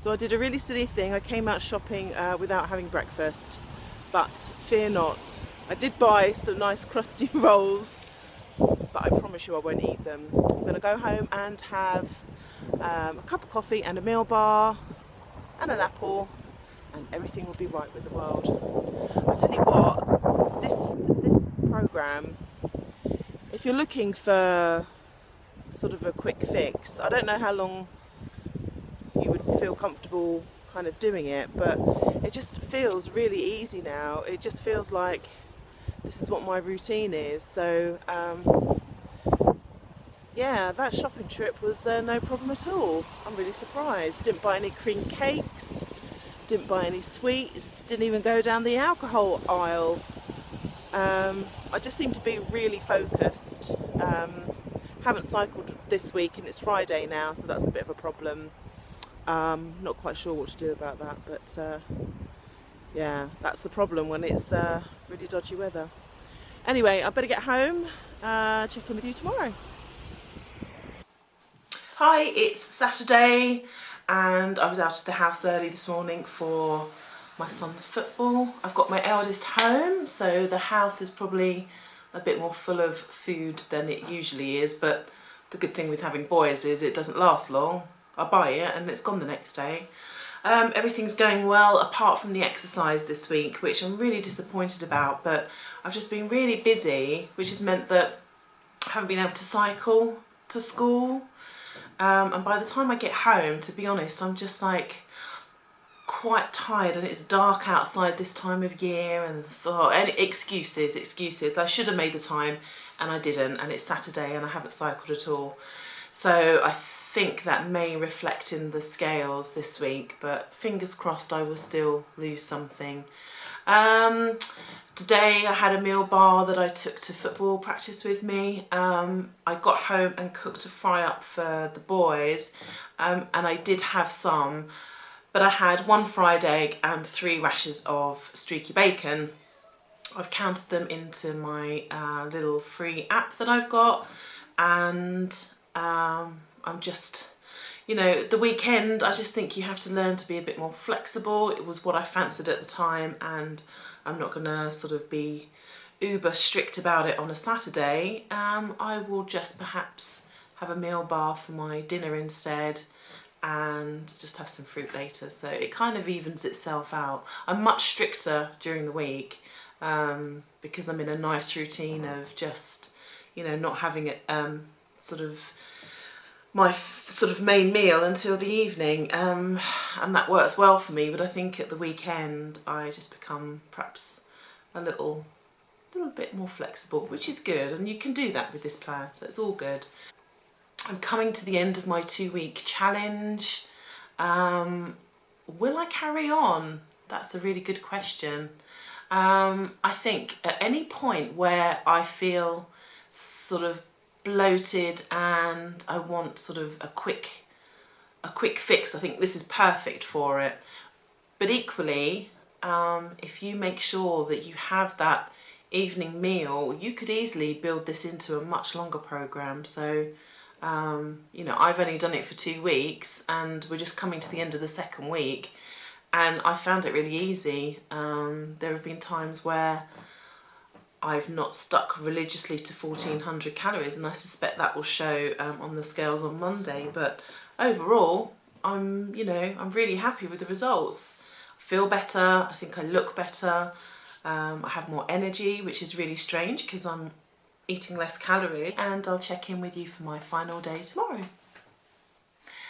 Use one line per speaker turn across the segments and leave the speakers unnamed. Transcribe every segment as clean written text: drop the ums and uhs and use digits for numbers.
So I did a really silly thing. I came out shopping without having breakfast, but fear not. I did buy some nice crusty rolls, but I promise you I won't eat them. I'm going to go home and have a cup of coffee and a meal bar and an apple, and everything will be right with the world. I tell you what, this programme, if you're looking for sort of a quick fix, I don't know how long you would feel comfortable kind of doing it, but it just feels really easy now. It just feels like this is what my routine is. So yeah, that shopping trip was no problem at all. I'm really surprised. Didn't buy any cream cakes, didn't buy any sweets, didn't even go down the alcohol aisle. I just seem to be really focused. Haven't cycled this week and it's Friday now, so that's a bit of a problem. Not quite sure what to do about that, but yeah, that's the problem when it's really dodgy weather. Anyway, I better get home, check in with you tomorrow. Hi, it's Saturday and I was out of the house early this morning for my son's football. I've got my eldest home, so the house is probably a bit more full of food than it usually is, but the good thing with having boys is it doesn't last long. I buy it and it's gone the next day. Everything's going well apart from the exercise this week, which I'm really disappointed about, but I've just been really busy, which has meant that I haven't been able to cycle to school. And by the time I get home, to be honest, I'm just like quite tired, and it's dark outside this time of year, and excuses. I should have made the time and I didn't, and it's Saturday and I haven't cycled at all. So I think that may reflect in the scales this week, but fingers crossed I will still lose something. Today I had a meal bar that I took to football practice with me. I got home and cooked a fry up for the boys, and I did have some, but I had 1 fried egg and 3 rashers of streaky bacon. I've counted them into my little free app that I've got, and I'm just, you know, the weekend, I just think you have to learn to be a bit more flexible. It was what I fancied at the time, and I'm not going to sort of be uber strict about it on a Saturday. I will just perhaps have a meal bar for my dinner instead and just have some fruit later. So it kind of evens itself out. I'm much stricter during the week because I'm in a nice routine of just, you know, not having it sort of my sort of main meal until the evening, and that works well for me. But I think at the weekend I just become perhaps a little bit more flexible, which is good, and you can do that with this plan, so it's all good. I'm coming to the end of my 2-week challenge. Will I carry on? That's a really good question. I think at any point where I feel sort of bloated and I want sort of a quick fix, I think this is perfect for it. But equally, if you make sure that you have that evening meal, you could easily build this into a much longer program. So you know, I've only done it for 2 weeks and we're just coming to the end of the 2nd week, and I found it really easy. There have been times where I've not stuck religiously to 1400 calories, and I suspect that will show on the scales on Monday. But overall, I'm really happy with the results. I feel better, I think I look better, I have more energy, which is really strange because I'm eating less calories, and I'll check in with you for my final day tomorrow.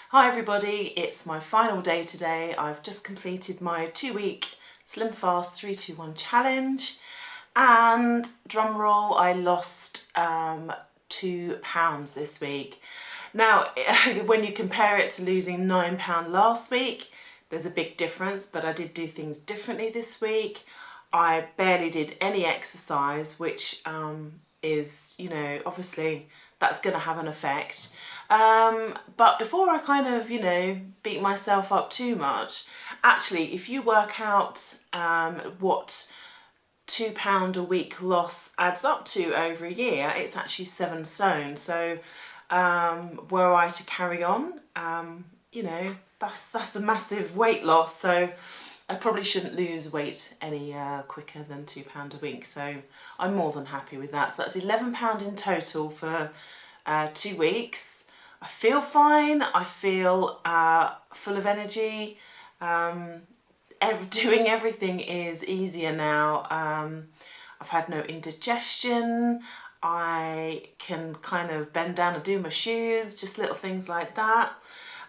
Hi everybody, it's my final day today. I've just completed my 2-week Slim.Fast 3-2-1 challenge. And drum roll, I lost 2 pounds this week. Now, when you compare it to losing 9 pounds last week, there's a big difference, but I did do things differently this week. I barely did any exercise, which is, you know, obviously that's going to have an effect. But before I kind of, you know, beat myself up too much, actually, if you work out what £2 a week loss adds up to over a year, it's actually 7 stone. So were I to carry on, you know, that's a massive weight loss, so I probably shouldn't lose weight any quicker than £2 a week, so I'm more than happy with that. So that's £11 in total for 2 weeks. I feel fine, I feel full of energy, doing everything is easier now. I've had no indigestion, I can kind of bend down and do my shoes, just little things like that.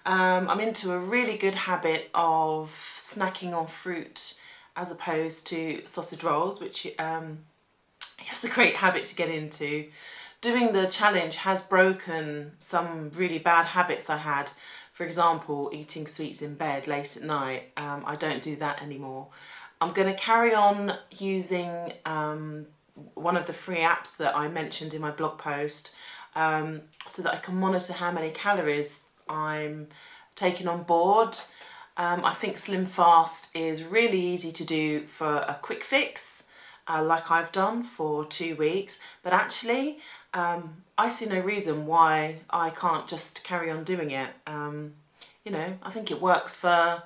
I'm into a really good habit of snacking on fruit as opposed to sausage rolls, which is a great habit to get into. Doing the challenge has broken some really bad habits I had. For example, eating sweets in bed late at night. I don't do that anymore. I'm going to carry on using one of the free apps that I mentioned in my blog post, so that I can monitor how many calories I'm taking on board. I think Slim.Fast is really easy to do for a quick fix, like I've done for 2 weeks, but actually I see no reason why I can't just carry on doing it. You know, I think it works for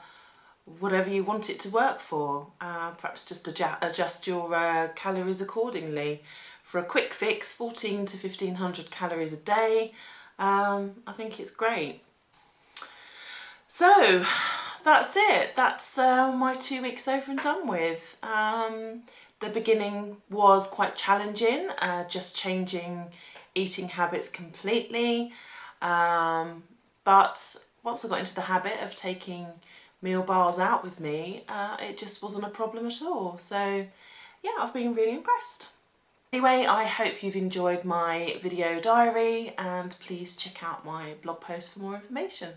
whatever you want it to work for. Perhaps just adjust your calories accordingly. For a quick fix, 14 to 1500 calories a day, I think it's great. So that's it. That's my 2 weeks over and done with. The beginning was quite challenging, just changing eating habits completely. But once I got into the habit of taking meal bars out with me, it just wasn't a problem at all. So yeah, I've been really impressed. Anyway, I hope you've enjoyed my video diary, and please check out my blog post for more information.